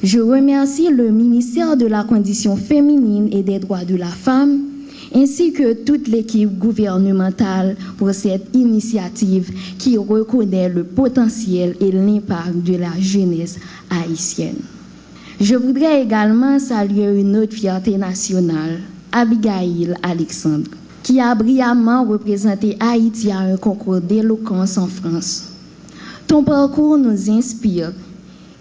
Je remercie le ministère de la Condition féminine et des droits de la femme, ainsi que toute l'équipe gouvernementale pour cette initiative qui reconnaît le potentiel et l'impact de la jeunesse haïtienne. Je voudrais également saluer une autre fierté nationale, Abigail Alexandre, qui a brillamment représenté Haïti à un concours d'éloquence en France. Ton parcours nous inspire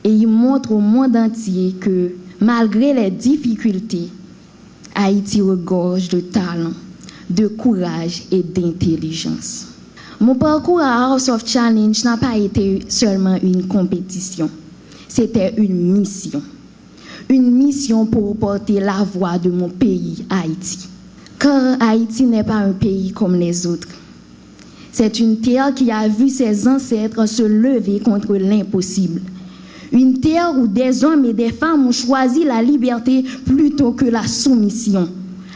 et il montre au monde entier que, malgré les difficultés, Haïti regorge de talent, de courage et d'intelligence. Mon parcours à House of Challenge n'a pas été seulement une compétition, c'était une mission. Une mission pour porter la voix de mon pays, Haïti. Car Haïti n'est pas un pays comme les autres. C'est une terre qui a vu ses ancêtres se lever contre l'impossible. Une terre où des hommes et des femmes ont choisi la liberté plutôt que la soumission,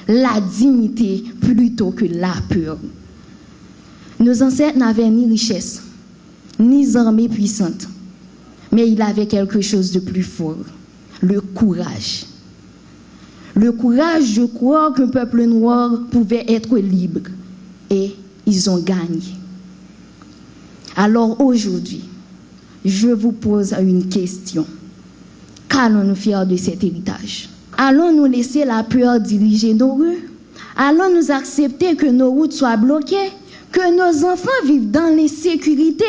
la dignité plutôt que la peur. Nos ancêtres n'avaient ni richesse, ni armées puissantes, mais ils avaient quelque chose de plus fort, le courage. Le courage de croire qu'un peuple noir pouvait être libre, et ils ont gagné. Alors aujourd'hui, je vous pose une question. Qu'allons-nous faire de cet héritage? Allons-nous laisser la peur diriger nos rues? Allons-nous accepter que nos routes soient bloquées? Que nos enfants vivent dans l'insécurité?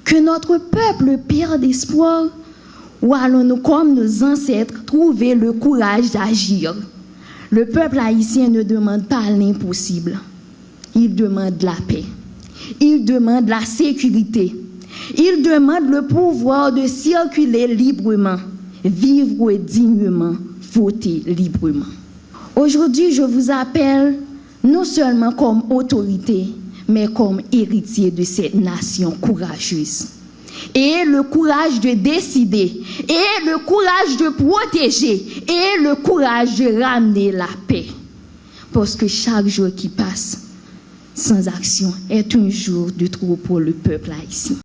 Que notre peuple perde espoir? Ou allons-nous, comme nos ancêtres, trouver le courage d'agir? Le peuple haïtien ne demande pas l'impossible. Il demande la paix. Il demande la sécurité. Il demande le pouvoir de circuler librement, vivre dignement, voter librement. Aujourd'hui, je vous appelle non seulement comme autorité, mais comme héritier de cette nation courageuse. Et le courage de décider, et le courage de protéger, et le courage de ramener la paix. Parce que chaque jour qui passe sans action est un jour de trop pour le peuple haïtien.